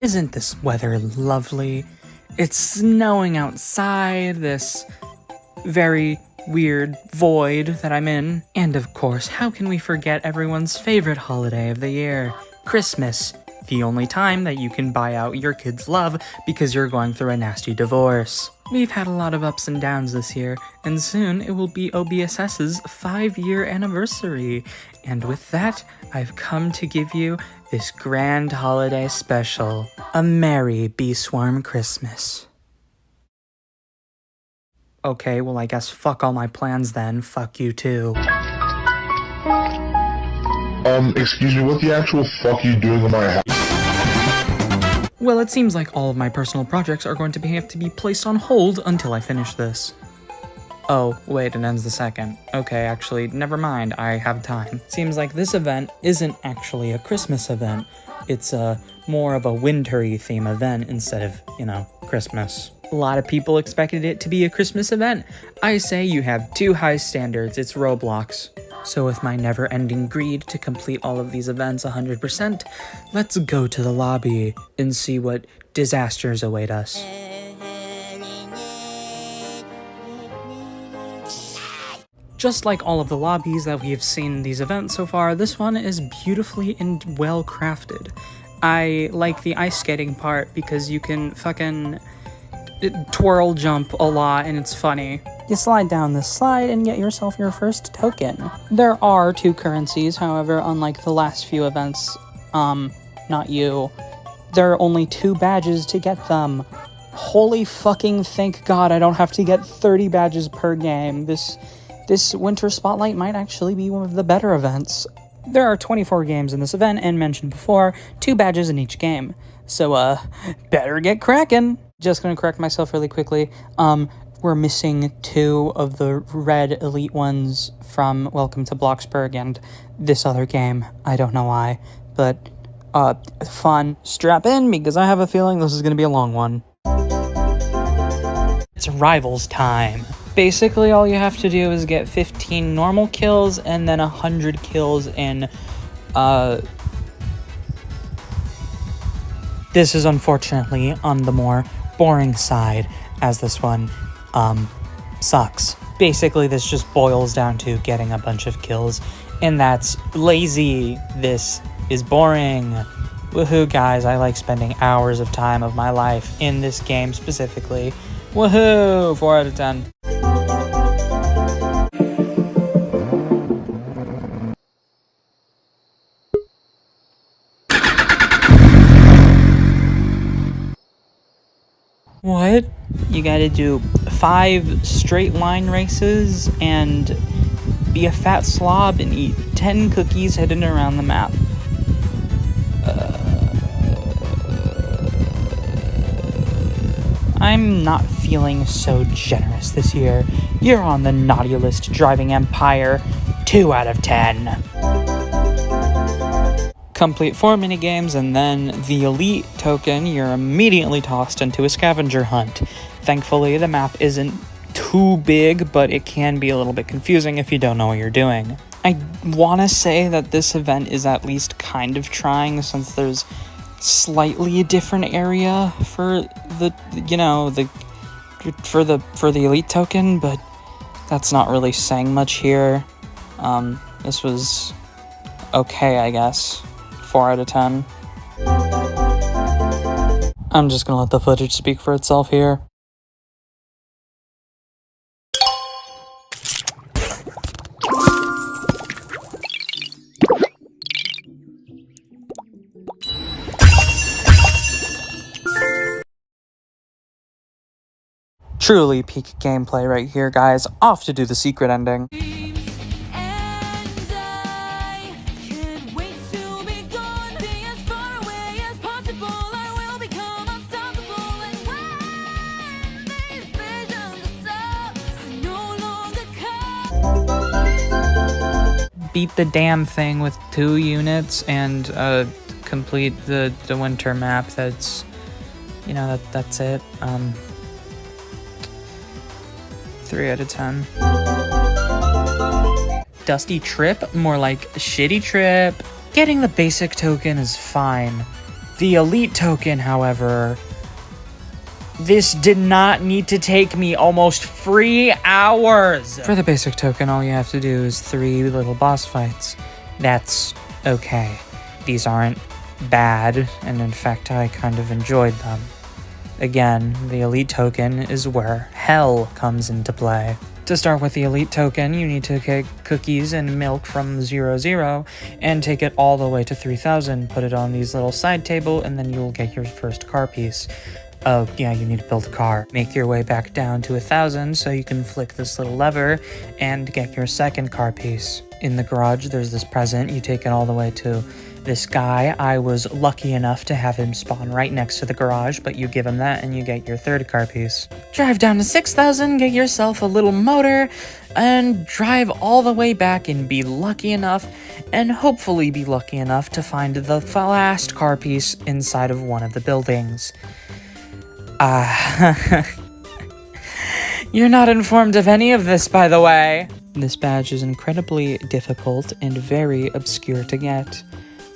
Isn't this weather lovely? It's snowing outside, this very weird void that I'm in. And of course, how can we forget everyone's favorite holiday of the year? Christmas. The only time that you can buy out your kids' love because you're going through a nasty divorce. We've had a lot of ups and downs this year, and soon it will be OBSS's 5-year anniversary. And with that, I've come to give you this grand holiday special. A merry bee swarm Christmas. Okay, well I guess fuck all my plans then, fuck you too. Excuse me, what the actual fuck are you doing in my house? Well, it seems like all of my personal projects are going to have to be placed on hold until I finish this. Oh, wait, it ends the second. Okay, actually, never mind, I have time. Seems like this event isn't actually a Christmas event. It's more of a wintry theme event instead of, Christmas. A lot of people expected it to be a Christmas event. I say you have too high standards, it's Roblox. So with my never-ending greed to complete all of these events 100%, let's go to the lobby and see what disasters await us. Just like all of the lobbies that we have seen in these events so far, this one is beautifully and well crafted. I like the ice skating part because you can fucking twirl jump a lot and it's funny. You slide down this slide and get yourself your first token. There are 2 currencies, however, unlike the last few events, not you. There are only 2 badges to get them. Holy fucking thank God I don't have to get 30 badges per game. This Winter Spotlight might actually be one of the better events. There are 24 games in this event, and mentioned before, 2 badges in each game. So, better get cracking. Just gonna correct myself really quickly. We're missing 2 of the red elite ones from Welcome to Bloxburg and this other game. I don't know why, but, fun. Strap in, because I have a feeling this is gonna be a long one. It's Rivals time. Basically, all you have to do is get 15 normal kills and then 100 kills in, This is unfortunately on the more boring side, as this one, sucks. Basically, this just boils down to getting a bunch of kills, and that's lazy. This is boring. Woohoo, guys, I like spending hours of time of my life in this game specifically. Woohoo! 4 out of 10. What? You gotta do 5 straight line races and be a fat slob and eat 10 cookies hidden around the map. I'm not feeling so generous this year. You're on the naughty list, Driving Empire. 2 out of 10. Complete 4 minigames, and then the elite token, you're immediately tossed into a scavenger hunt. Thankfully, the map isn't too big, but it can be a little bit confusing if you don't know what you're doing. I want to say that this event is at least kind of trying, since there's slightly a different area for the elite token, but that's not really saying much here. This was okay, I guess. 4 out of 10. I'm just gonna let the footage speak for itself here. Truly peak gameplay right here, guys. Off to do the secret ending. Beat the damn thing with 2 units and complete the winter map. That's that's it. 3 out of 10. Dusty trip? More like shitty trip. Getting the basic token is fine. The elite token, however, this did not need to take me almost 3 hours. For the basic token, all you have to do is 3 little boss fights. That's okay. These aren't bad, and in fact, I kind of enjoyed them. Again, the elite token is where hell comes into play. To start with the elite token, you need to get cookies and milk from 00 and take it all the way to 3000, put it on these little side table, and then you'll get your first car piece. Oh, yeah, you need to build a car. Make your way back down to 1000 so you can flick this little lever and get your second car piece. In the garage, there's this present. You take it all the way to this guy. I was lucky enough to have him spawn right next to the garage, but you give him that and you get your third car piece. Drive down to 6000, get yourself a little motor, and drive all the way back and be lucky enough, and hopefully be lucky enough to find the last car piece inside of one of the buildings. You're not informed of any of this, by the way. This badge is incredibly difficult and very obscure to get.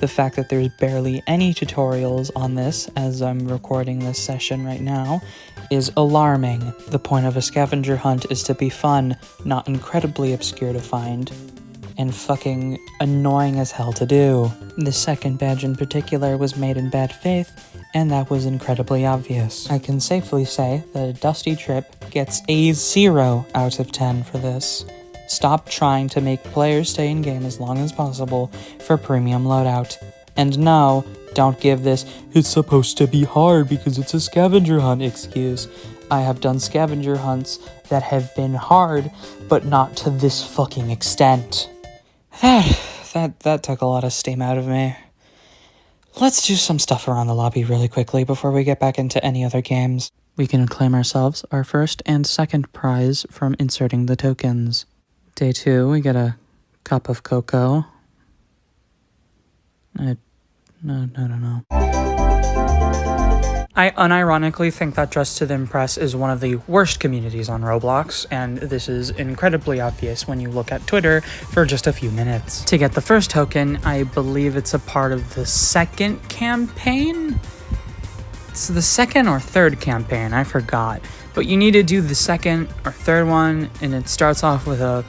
The fact that there's barely any tutorials on this, as I'm recording this session right now, is alarming. The point of a scavenger hunt is to be fun, not incredibly obscure to find, and fucking annoying as hell to do. The second badge in particular was made in bad faith, and that was incredibly obvious. I can safely say that a Dusty Trip gets a 0 out of 10 for this. Stop trying to make players stay in game as long as possible for premium loadout. And no, don't give this "it's supposed to be hard because it's a scavenger hunt" excuse. I have done scavenger hunts that have been hard, but not to this fucking extent. That took a lot of steam out of me. Let's do some stuff around the lobby really quickly before we get back into any other games. We can claim ourselves our first and second prize from inserting the tokens. Day 2, we get a cup of cocoa. No. I unironically think that Dress to Impress is one of the worst communities on Roblox, and this is incredibly obvious when you look at Twitter for just a few minutes. To get the first token, I believe it's a part of the second campaign? It's the second or third campaign, I forgot. But you need to do the second or third one, and it starts off with a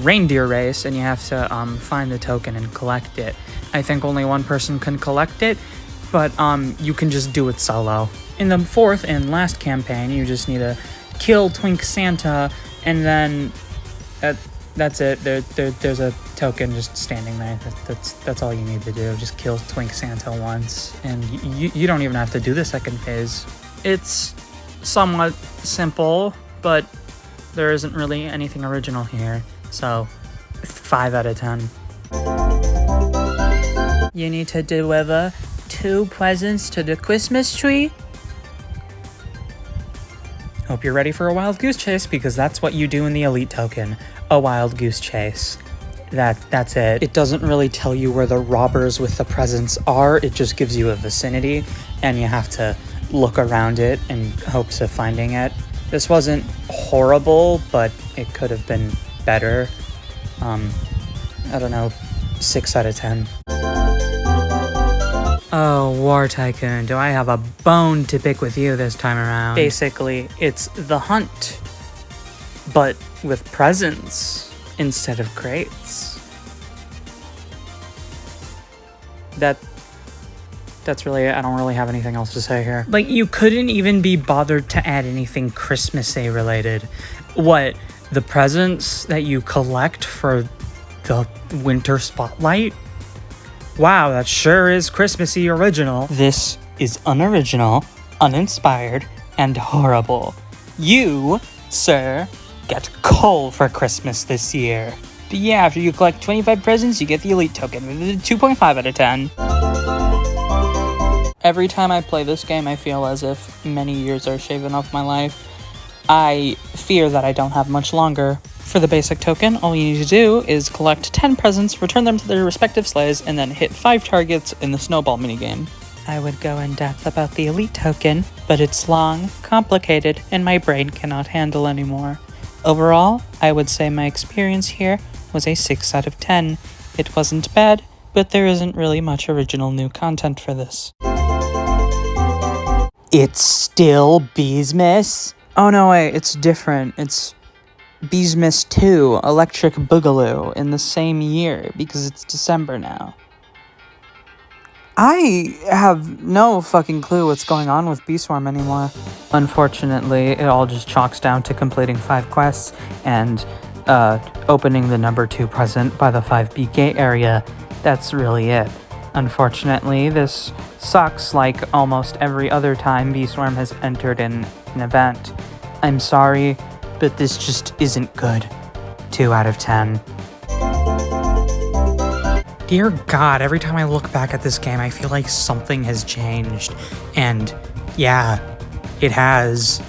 reindeer race, and you have to find the token and collect it. I think only one person can collect it, but you can just do it solo. In the fourth and last campaign, you just need to kill Twink Santa, and then that's it. There's a token just standing there. That's all you need to do. Just kill Twink Santa once, and you don't even have to do the second phase. It's somewhat simple, but there isn't really anything original here, so 5 out of 10. You need to deliver 2 presents to the Christmas tree. Hope you're ready for a wild goose chase, because that's what you do in the elite token. A wild goose chase. That's it. It doesn't really tell you where the robbers with the presents are, it just gives you a vicinity, and you have to look around it in hopes of finding it. This wasn't horrible, but it could have been better. I don't know, 6 out of 10. Oh, War Tycoon, do I have a bone to pick with you this time around? Basically, it's the hunt, but with presents instead of crates. That's really it. I don't really have anything else to say here. Like, you couldn't even be bothered to add anything Christmassy related. What, the presents that you collect for the winter spotlight? Wow, that sure is Christmassy original. This is unoriginal, uninspired, and horrible. You, sir, get coal for Christmas this year. But yeah, after you collect 25 presents, you get the elite token. 2.5 out of 10. Every time I play this game, I feel as if many years are shaven off my life. I fear that I don't have much longer. For the basic token, all you need to do is collect 10 presents, return them to their respective sleighs, and then hit 5 targets in the snowball minigame. I would go in depth about the elite token, but it's long, complicated, and my brain cannot handle anymore. Overall, I would say my experience here was a 6 out of 10. It wasn't bad, but there isn't really much original new content for this. It's still Beesmas? Oh no, wait, it's different. It's Beesmas 2, Electric Boogaloo, in the same year, because it's December now. I have no fucking clue what's going on with Beeswarm anymore. Unfortunately, it all just chalks down to completing 5 quests and opening the number 2 present by the 5B gate area. That's really it. Unfortunately, this sucks like almost every other time Beeswarm has entered in an event. I'm sorry, but this just isn't good. 2 out of 10. Dear God, every time I look back at this game, I feel like something has changed. And yeah, it has.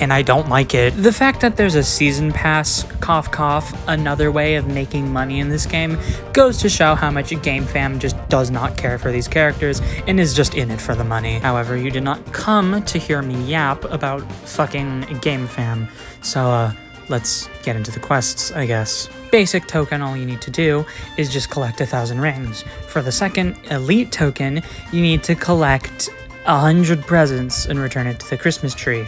And I don't like it. The fact that there's a season pass, cough cough, another way of making money in this game, goes to show how much Game Fam just does not care for these characters and is just in it for the money. However, you did not come to hear me yap about fucking Game Fam. So, let's get into the quests, I guess. Basic token, all you need to do is just collect 1,000 rings. For the second elite token, you need to collect 100 presents and return it to the Christmas tree.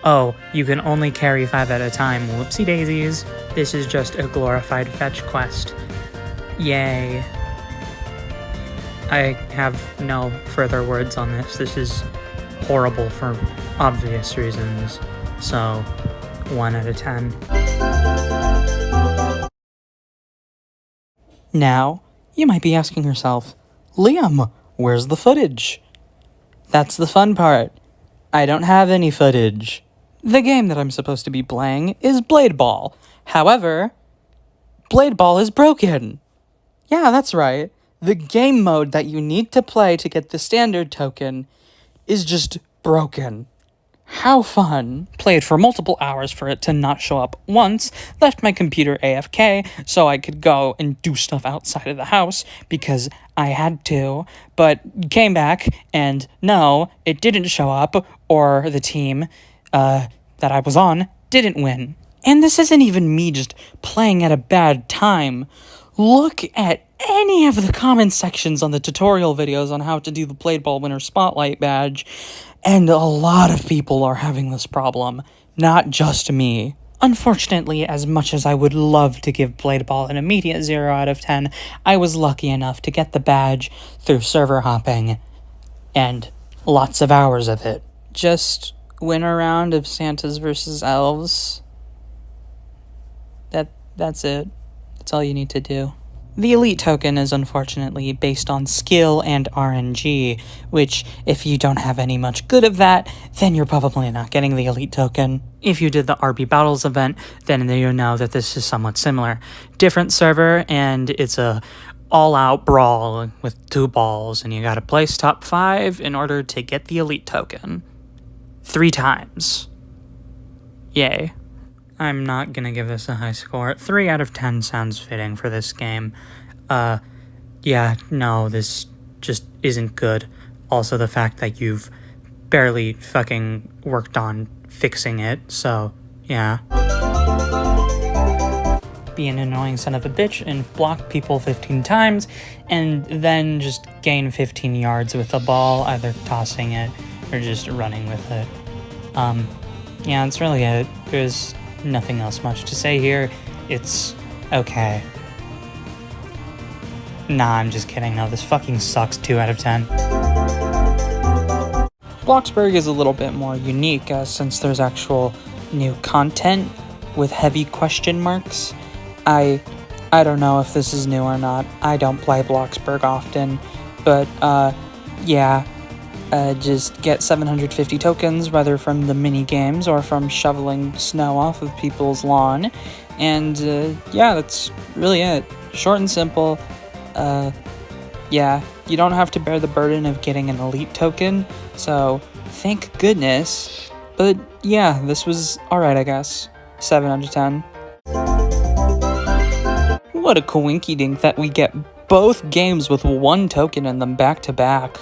Oh, you can only carry 5 at a time. Whoopsie daisies. This is just a glorified fetch quest. Yay. I have no further words on this. This is horrible for obvious reasons. So, 1 out of 10. Now, you might be asking yourself, Liam, where's the footage? That's the fun part. I don't have any footage. The game that I'm supposed to be playing is Blade Ball. However, Blade Ball is broken. Yeah, that's right. The game mode that you need to play to get the standard token is just broken. How fun. Played for multiple hours for it to not show up once, left my computer AFK so I could go and do stuff outside of the house because I had to, but came back and no, it didn't show up, or the team that I was on didn't win. And this isn't even me just playing at a bad time. Look at any of the comment sections on the tutorial videos on how to do the Blade Ball Winner Spotlight badge, and a lot of people are having this problem, not just me. Unfortunately, as much as I would love to give Blade Ball an immediate 0 out of 10, I was lucky enough to get the badge through server hopping, and lots of hours of it. Just win a round of Santas versus Elves. That's it. That's all you need to do. The elite token is unfortunately based on skill and RNG, which, if you don't have any much good of that, then you're probably not getting the elite token. If you did the RB Battles event, then you know that this is somewhat similar. Different server, and it's a all-out brawl with 2 balls, and you gotta place top 5 in order to get the elite token. 3 times. Yay. I'm not gonna give this a high score. 3 out of 10 sounds fitting for this game. Yeah, no, this just isn't good. Also, the fact that you've barely fucking worked on fixing it, so, yeah. Be an annoying son of a bitch and block people 15 times, and then just gain 15 yards with the ball, either tossing it or just running with it. Yeah, that's really it. There's nothing else much to say here. It's okay. Nah, I'm just kidding. No, this fucking sucks. 2 out of 10. Bloxburg is a little bit more unique, since there's actual new content with heavy question marks. I don't know if this is new or not. I don't play Bloxburg often, but yeah. Just get 750 tokens, whether from the mini games or from shoveling snow off of people's lawn. And yeah, that's really it. Short and simple. Yeah, you don't have to bear the burden of getting an elite token, so thank goodness. But yeah, this was alright, I guess. 7 out of 10. What a coinkydink that we get both games with 1 token in them back to back.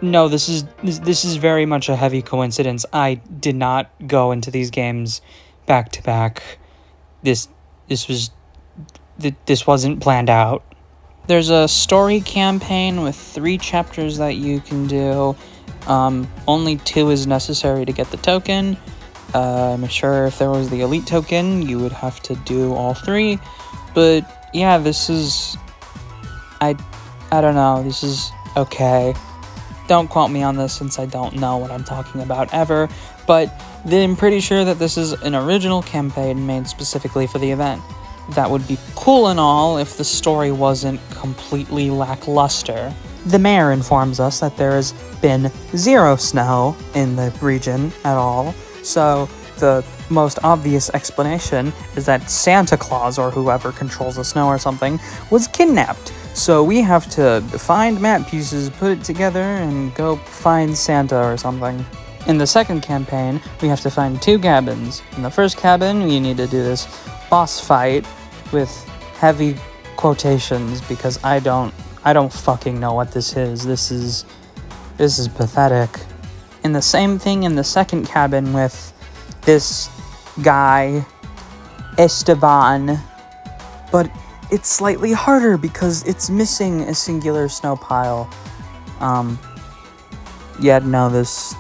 No, this is very much a heavy coincidence. I did not go into these games back to back. This was this wasn't planned out. There's a story campaign with 3 chapters that you can do. Only 2 is necessary to get the token. I'm sure if there was the elite token, you would have to do all 3. But yeah, this is... I don't know, this is okay. Don't quote me on this since I don't know what I'm talking about ever, but I'm pretty sure that this is an original campaign made specifically for the event. That would be cool and all if the story wasn't completely lackluster. The mayor informs us that there has been 0 snow in the region at all, so the most obvious explanation is that Santa Claus, or whoever controls the snow or something, was kidnapped. So we have to find map pieces, put it together, and go find Santa or something. In the second campaign, we have to find 2 cabins. In the first cabin, you need to do this boss fight with heavy quotations because I don't fucking know what this is. This is pathetic. And the same thing in the second cabin with this guy, Esteban, but it's slightly harder because it's missing a singular snow pile. Yeah, no, this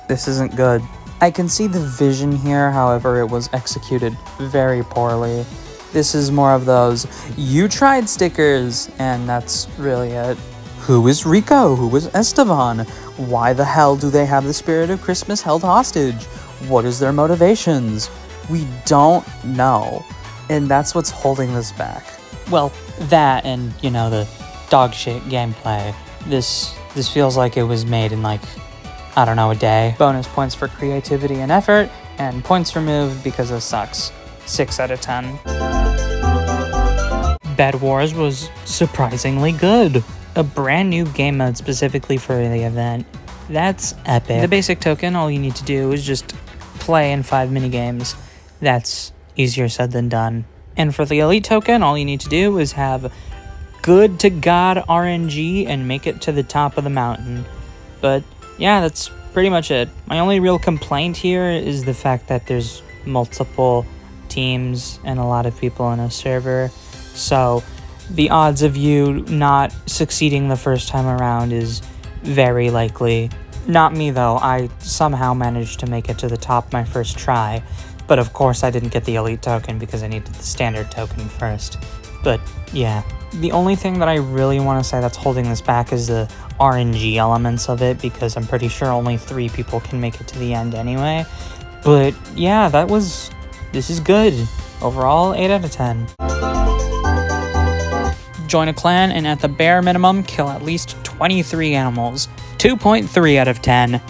isn't good. I can see the vision here, however, it was executed very poorly. This is more of those, you tried stickers, and that's really it. Who is Rico? Who is Esteban? Why the hell do they have the spirit of Christmas held hostage? What is their motivations? We don't know. And that's what's holding this back. Well, that and, the dog shit gameplay. This feels like it was made in, I don't know, a day. Bonus points for creativity and effort, and points removed because it sucks. 6 out of 10. Bed Wars was surprisingly good. A brand new game mode specifically for the event. That's epic. The basic token, all you need to do is just play in 5 minigames. That's easier said than done. And for the elite token, all you need to do is have good to god RNG and make it to the top of the mountain. But yeah, that's pretty much it. My only real complaint here is the fact that there's multiple teams and a lot of people in a server. So the odds of you not succeeding the first time around is very likely. Not me though, I somehow managed to make it to the top my first try. But of course I didn't get the elite token because I needed the standard token first. But yeah. The only thing that I really want to say that's holding this back is the RNG elements of it, because I'm pretty sure only 3 people can make it to the end anyway. But yeah, this is good. Overall, 8 out of 10. Join a clan and at the bare minimum, kill at least 23 animals. 2.3 out of 10.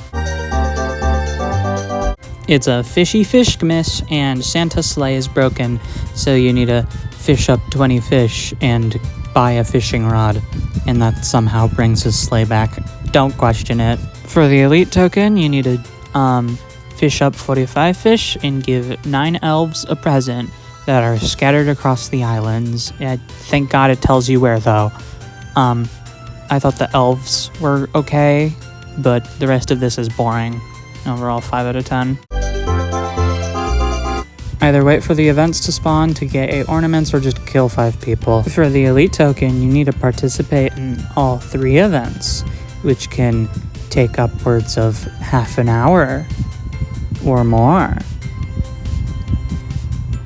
It's a fishy fishmas and Santa's sleigh is broken, so you need to fish up 20 fish and buy a fishing rod, and that somehow brings his sleigh back. Don't question it. For the elite token, you need to fish up 45 fish and give 9 elves a present that are scattered across the islands. Thank God it tells you where though. I thought the elves were okay, but the rest of this is boring. Overall, 5 out of 10. Either wait for the events to spawn to get 8 ornaments or just kill 5 people. For the elite token, you need to participate in all 3 events, which can take upwards of half an hour or more.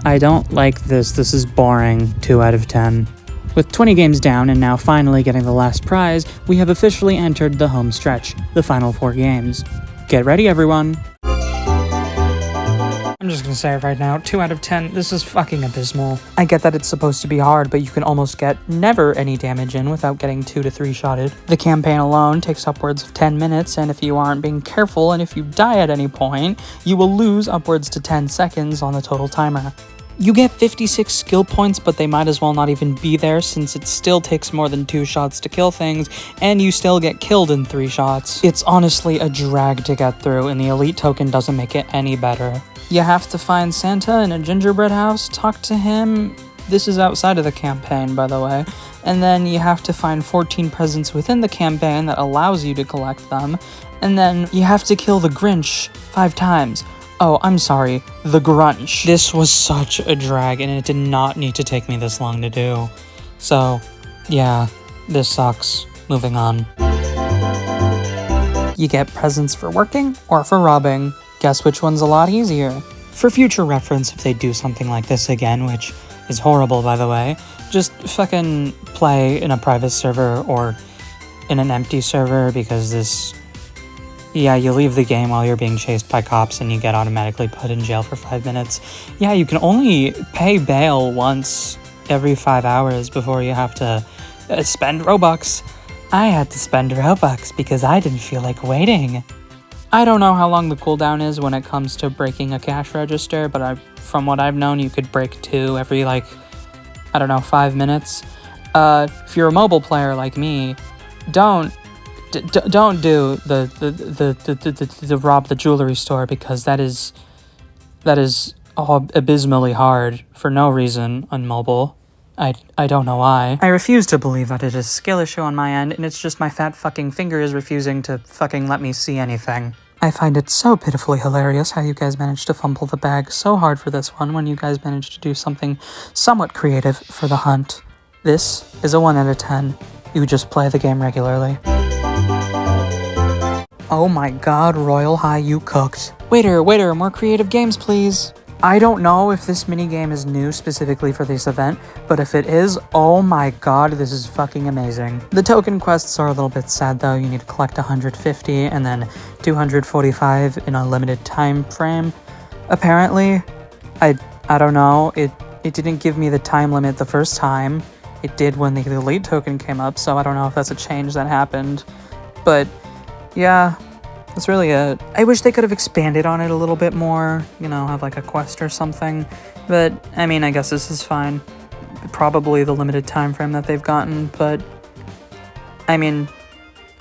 I don't like this. This is boring. 2 out of 10. With 20 games down and now finally getting the last prize, we have officially entered the home stretch, the final 4 games. Get ready, everyone. I'm just gonna say it right now, 2 out of 10, this is fucking abysmal. I get that it's supposed to be hard, but you can almost get never any damage in without getting 2 to 3 shotted. The campaign alone takes upwards of 10 minutes, and if you aren't being careful and if you die at any point, you will lose upwards to 10 seconds on the total timer. You get 56 skill points, but they might as well not even be there since it still takes more than 2 shots to kill things, and you still get killed in 3 shots. It's honestly a drag to get through, and the elite token doesn't make it any better. You have to find Santa in a gingerbread house, talk to him. This is outside of the campaign, by the way. And then you have to find 14 presents within the campaign that allows you to collect them. And then you have to kill the Grinch 5 times. Oh, I'm sorry. The Grunch. This was such a drag, and it did not need to take me this long to do. So, yeah, this sucks. Moving on. You get presents for working or for robbing. Guess which one's a lot easier. For future reference, if they do something like this again, which is horrible by the way, just fucking play in a private server or in an empty server, because this... Yeah, you leave the game while you're being chased by cops and you get automatically put in jail for 5 minutes. Yeah, you can only pay bail once every 5 hours before you have to spend Robux. I had to spend Robux because I didn't feel like waiting. I don't know how long the cooldown is when it comes to breaking a cash register, but from what I've known, you could break 2 every, like, I don't know, 5 minutes. If you're a mobile player like me, don't do the rob the jewelry store, because that is all abysmally hard for no reason on mobile. I don't know why. I refuse to believe that it is a skill issue on my end, and it's just my fat fucking finger is refusing to fucking let me see anything. I find it so pitifully hilarious how you guys managed to fumble the bag so hard for this one when you guys managed to do something somewhat creative for the hunt. This is a 1 out of 10. You just play the game regularly. Oh my god, Royal High, you cooked. Waiter, more creative games, please. I don't know if this minigame is new specifically for this event, but if it is, oh my god, this is fucking amazing. The token quests are a little bit sad though. You need to collect 150 and then 245 in a limited time frame. Apparently, I don't know, it didn't give me the time limit the first time. It did when the elite token came up, so I don't know if that's a change that happened. But yeah, that's really it. I wish they could have expanded on it a little bit more, you know, have like a quest or something. But, I mean, I guess this is fine. Probably the limited time frame that they've gotten, but... I mean,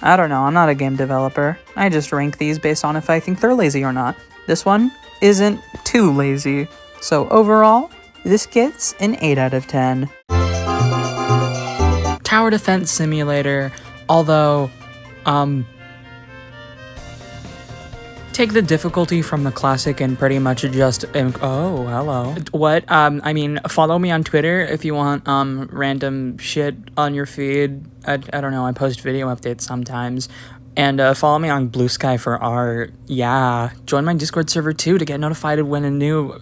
I don't know, I'm not a game developer. I just rank these based on if I think they're lazy or not. This one isn't too lazy. So overall, this gets an 8 out of 10. Tower Defense Simulator, although, take the difficulty from the classic and pretty much just... oh, hello. What? I mean, follow me on Twitter if you want, random shit on your feed. I don't know, I post video updates sometimes. And, follow me on Blue Sky for art. Yeah. Join my Discord server, too, to get notified when a new,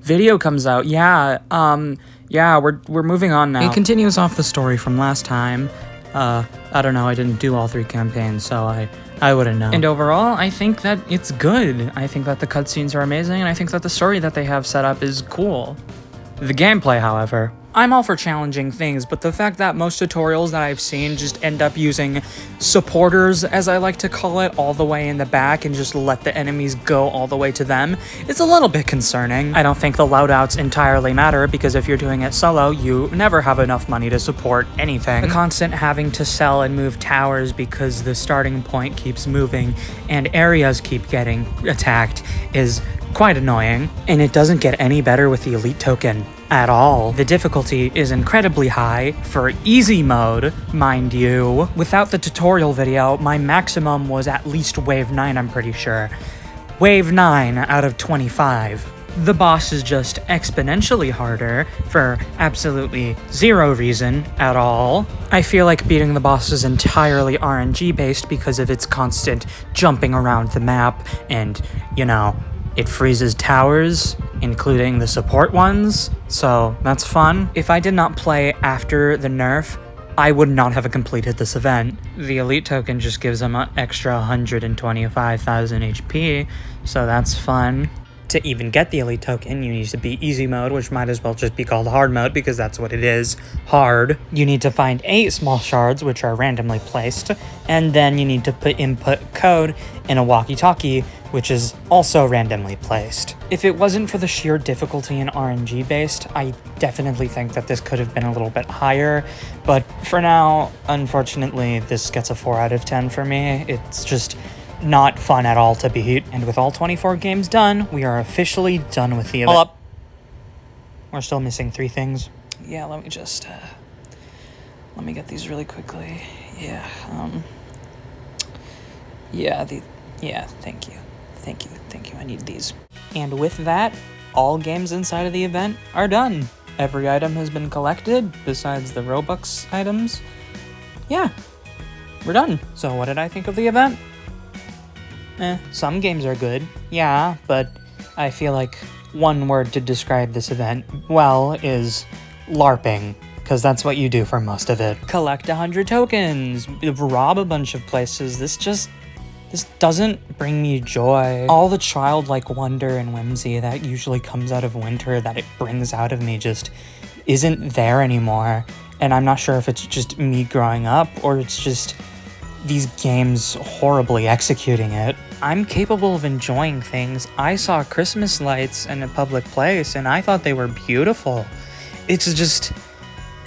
video comes out. Yeah, yeah, we're moving on now. It continues off the story from last time. I don't know, I didn't do all 3 campaigns, so I wouldn't know. And overall, I think that it's good. I think that the cutscenes are amazing, and I think that the story that they have set up is cool. The gameplay, however, I'm all for challenging things, but the fact that most tutorials that I've seen just end up using supporters, as I like to call it, all the way in the back and just let the enemies go all the way to them is a little bit concerning. I don't think the loadouts entirely matter, because if you're doing it solo, you never have enough money to support anything. The constant having to sell and move towers because the starting point keeps moving and areas keep getting attacked is quite annoying, and it doesn't get any better with the elite token at all. The difficulty is incredibly high for easy mode, mind you. Without the tutorial video, my maximum was at least wave 9, I'm pretty sure. Wave 9 out of 25. The boss is just exponentially harder for absolutely zero reason at all. I feel like beating the boss is entirely RNG based because of its constant jumping around the map and, you know, it freezes towers, including the support ones, so that's fun. If I did not play after the nerf, I would not have completed this event. The elite token just gives them an extra 125,000 HP, so that's fun. To even get the elite token, you need to be easy mode, which might as well just be called hard mode because that's what it is, hard. You need to find 8 small shards, which are randomly placed, and then you need to put input code in a walkie-talkie, which is also randomly placed. If it wasn't for the sheer difficulty and RNG based, I definitely think that this could have been a little bit higher, but for now, unfortunately, this gets a 4 out of 10 for me. It's just not fun at all to beat. And with all 24 games done, we are officially done with the event. Hold up. We're still missing 3 things. Yeah, let me just, let me get these really quickly. Yeah, yeah, thank you. Thank you, I need these. And with that, all games inside of the event are done. Every item has been collected, besides the Robux items. Yeah, we're done. So what did I think of the event? Some games are good, yeah, but I feel like one word to describe this event, well, is LARPing. Because that's what you do for most of it. Collect 100 tokens, rob a bunch of places. This doesn't bring me joy. All the childlike wonder and whimsy that usually comes out of winter that it brings out of me just isn't there anymore. And I'm not sure if it's just me growing up or it's just these games horribly executing it. I'm capable of enjoying things. I saw Christmas lights in a public place and I thought they were beautiful. It's just,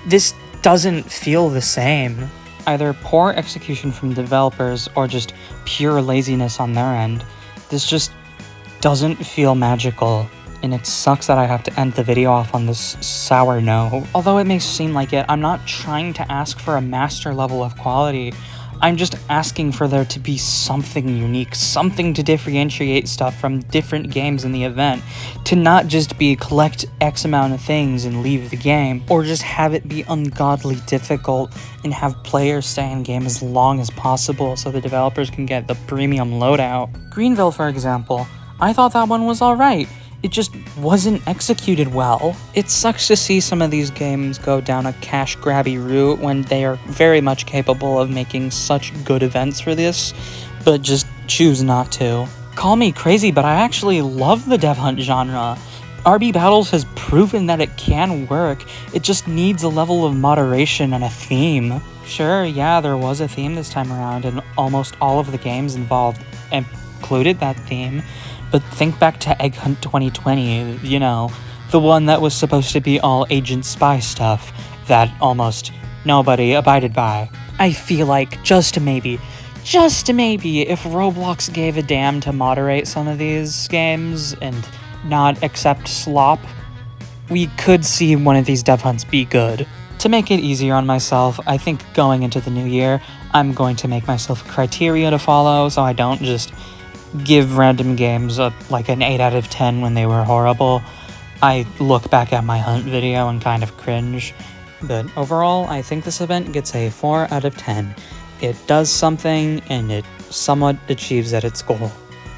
this doesn't feel the same. Either poor execution from developers or just pure laziness on their end. This just doesn't feel magical, and it sucks that I have to end the video off on this sour note. Although it may seem like it, I'm not trying to ask for a master level of quality. I'm just asking for there to be something unique, something to differentiate stuff from different games in the event, to not just be collect X amount of things and leave the game, or just have it be ungodly difficult and have players stay in game as long as possible so the developers can get the premium loadout. Greenville, for example, I thought that one was alright. It just wasn't executed well. It sucks to see some of these games go down a cash grabby route when they are very much capable of making such good events for this, but just choose not to. Call me crazy, but I actually love the Dev Hunt genre. RB Battles has proven that it can work, it just needs a level of moderation and a theme. Sure, yeah, there was a theme this time around, and almost all of the games involved included that theme. But think back to Egg Hunt 2020, you know, the one that was supposed to be all agent spy stuff that almost nobody abided by. I feel like just maybe, if Roblox gave a damn to moderate some of these games and not accept slop, we could see one of these dev hunts be good. To make it easier on myself, I think going into the new year, I'm going to make myself a criteria to follow so I don't just give random games like an 8 out of 10 when they were horrible. I look back at my hunt video and kind of cringe. But overall, I think this event gets a 4 out of 10. It does something, and it somewhat achieves at its goal.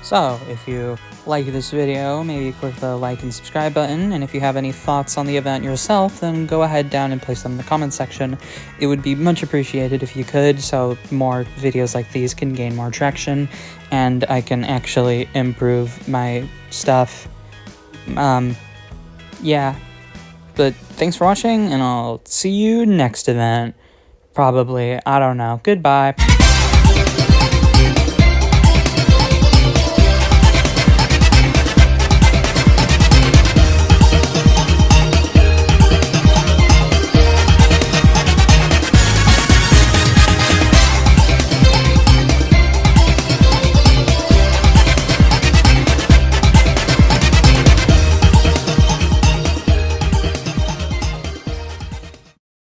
So, if you like this video, maybe click the like and subscribe button, and if you have any thoughts on the event yourself, then go ahead down and place them in the comments section. It would be much appreciated if you could, so more videos like these can gain more traction, and I can actually improve my stuff. Yeah. But thanks for watching, and I'll see you next event. Probably. I don't know. Goodbye.